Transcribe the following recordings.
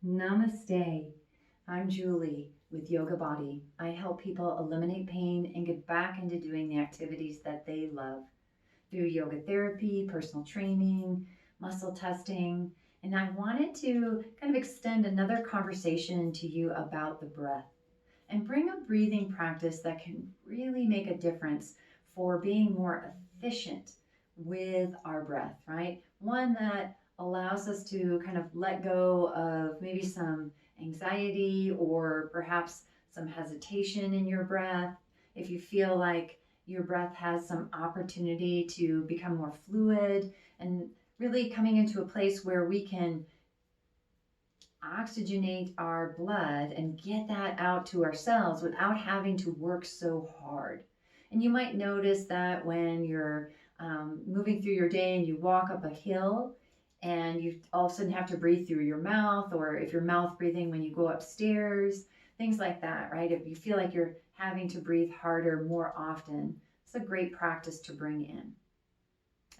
Namaste. I'm Julie with Yoga Body. I help people eliminate pain and get back into doing the activities that they love through yoga therapy, personal training, muscle testing. And I wanted to kind of extend another conversation to you about the breath and bring a breathing practice that can really make a difference for being more efficient with our breath, right? One that allows us to kind of let go of maybe some anxiety or perhaps some hesitation in your breath. If you feel like your breath has some opportunity to become more fluid and really coming into a place where we can oxygenate our blood and get that out to our cells without having to work so hard. And you might notice that when you're moving through your day and you walk up a hill and you all of a sudden have to breathe through your mouth, or if you're mouth breathing when you go upstairs, things like that, right? If you feel like you're having to breathe harder more often, it's a great practice to bring in,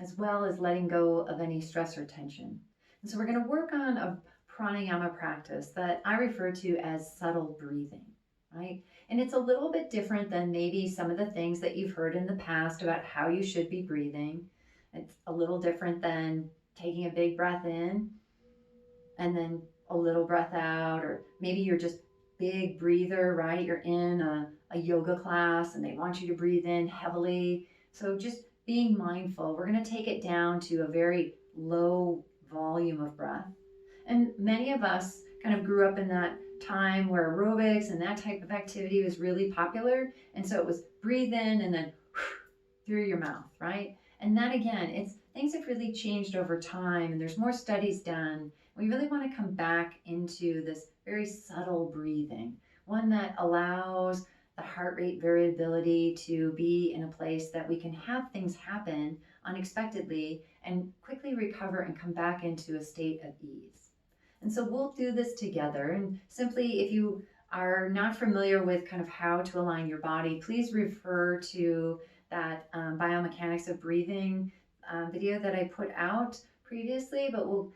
as well as letting go of any stress or tension. And so we're going to work on a pranayama practice that I refer to as subtle breathing, right? And it's a little bit different than maybe some of the things that you've heard in the past about how you should be breathing. It's a little different than taking a big breath in and then a little breath out, or maybe you're just big breather, right? You're in a yoga class and they want you to breathe in heavily. So just being mindful, we're going to take it down to a very low volume of breath. And many of us kind of grew up in that time where aerobics and that type of activity was really popular. And so it was breathe in and then through your mouth, right? And that again, it's things have really changed over time and there's more studies done. We really want to come back into this very subtle breathing, one that allows the heart rate variability to be in a place that we can have things happen unexpectedly and quickly recover and come back into a state of ease. And so we'll do this together. And simply, if you are not familiar with kind of how to align your body, please refer to that biomechanics of breathing video that I put out previously, but we'll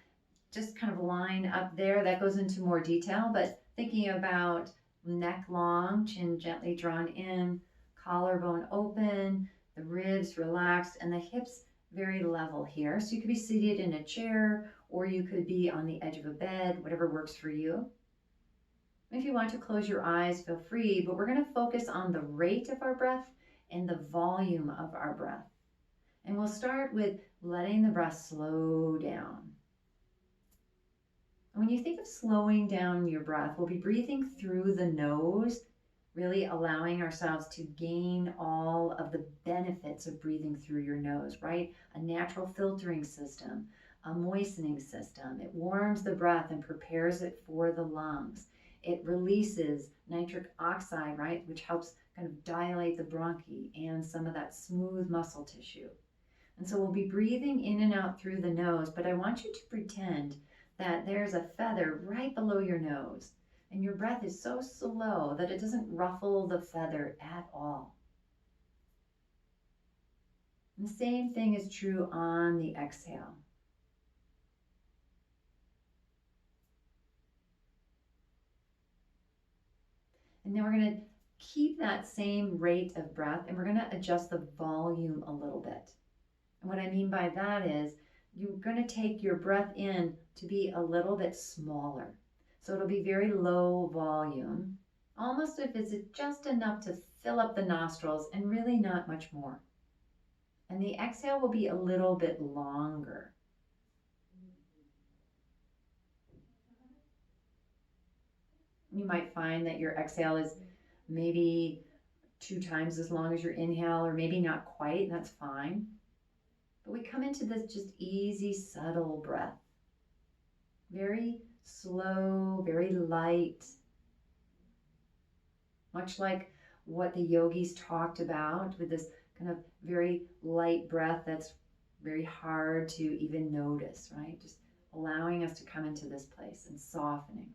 just kind of line up there. That goes into more detail, but thinking about neck long, chin gently drawn in, collarbone open, the ribs relaxed, and the hips very level here. So you could be seated in a chair or you could be on the edge of a bed, whatever works for you. If you want to close your eyes, feel free, but we're going to focus on the rate of our breath and the volume of our breath. And we'll start with letting the breath slow down. And when you think of slowing down your breath, we'll be breathing through the nose, really allowing ourselves to gain all of the benefits of breathing through your nose, right? A natural filtering system, a moistening system. It warms the breath and prepares it for the lungs. It releases nitric oxide, right, which helps kind of dilate the bronchi and some of that smooth muscle tissue. And so we'll be breathing in and out through the nose, but I want you to pretend that there's a feather right below your nose, and your breath is so slow that it doesn't ruffle the feather at all. And the same thing is true on the exhale. And then we're going to keep that same rate of breath and we're going to adjust the volume a little bit. And what I mean by that is you're going to take your breath in to be a little bit smaller. So it'll be very low volume, almost if it's just enough to fill up the nostrils and really not much more. And the exhale will be a little bit longer. You might find that your exhale is maybe 2 times as long as your inhale, or maybe not quite, and that's fine. But we come into this just easy, subtle breath. Very slow, very light. Much like what the yogis talked about with this kind of very light breath that's very hard to even notice, right? Just allowing us to come into this place and softening.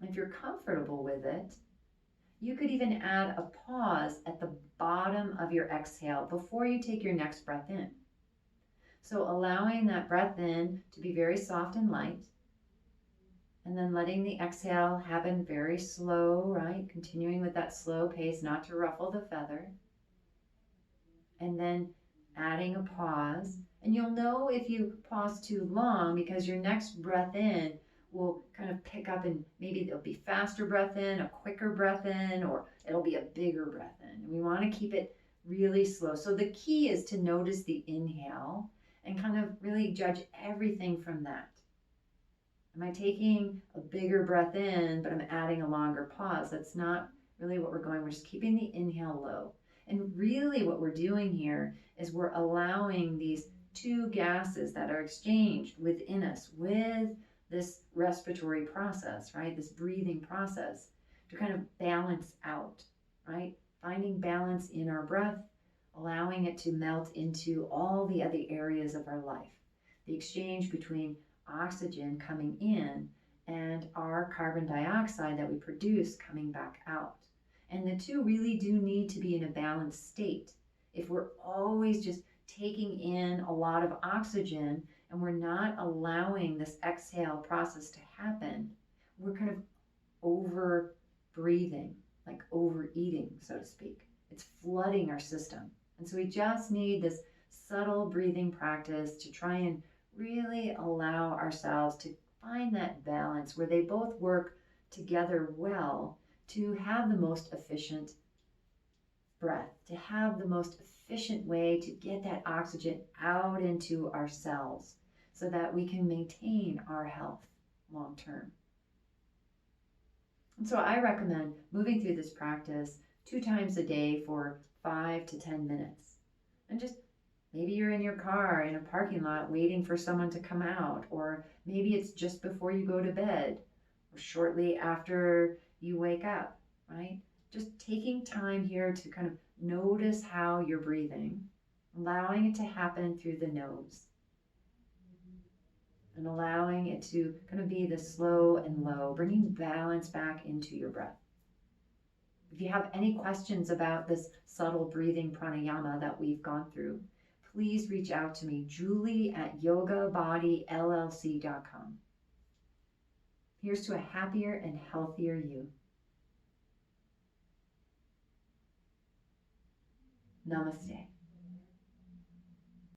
If you're comfortable with it, you could even add a pause at the bottom of your exhale before you take your next breath in. So allowing that breath in to be very soft and light, and then letting the exhale happen very slow, right? Continuing with that slow pace, not to ruffle the feather. And then adding a pause. And you'll know if you pause too long because your next breath in will kind of pick up, and maybe there'll be faster breath in, a quicker breath in, or it'll be a bigger breath in. And we want to keep it really slow. So the key is to notice the inhale and kind of really judge everything from that. Am I taking a bigger breath in, but I'm adding a longer pause? That's not really what we're going. We're just keeping the inhale low. And really what we're doing here is we're allowing these two gases that are exchanged within us with this respiratory process, right? This breathing process to kind of balance out, right? Finding balance in our breath, allowing it to melt into all the other areas of our life. The exchange between oxygen coming in and our carbon dioxide that we produce coming back out. And the two really do need to be in a balanced state. If we're always just taking in a lot of oxygen and we're not allowing this exhale process to happen, we're kind of over breathing, like overeating, so to speak. It's flooding our system. And so we just need this subtle breathing practice to try and really allow ourselves to find that balance where they both work together well to have the most efficient breath, to have the most efficient way to get that oxygen out into our cells so that we can maintain our health long term. And so I recommend moving through this practice 2 times a day for 5 to 10 minutes. And just maybe you're in your car in a parking lot waiting for someone to come out, or maybe it's just before you go to bed or shortly after you wake up, right? Just taking time here to kind of notice how you're breathing, allowing it to happen through the nose, and allowing it to kind of be the slow and low, bringing balance back into your breath. If you have any questions about this subtle breathing pranayama that we've gone through, please reach out to me, julie@yogabodylllc.com. Here's to a happier and healthier you. Namaste.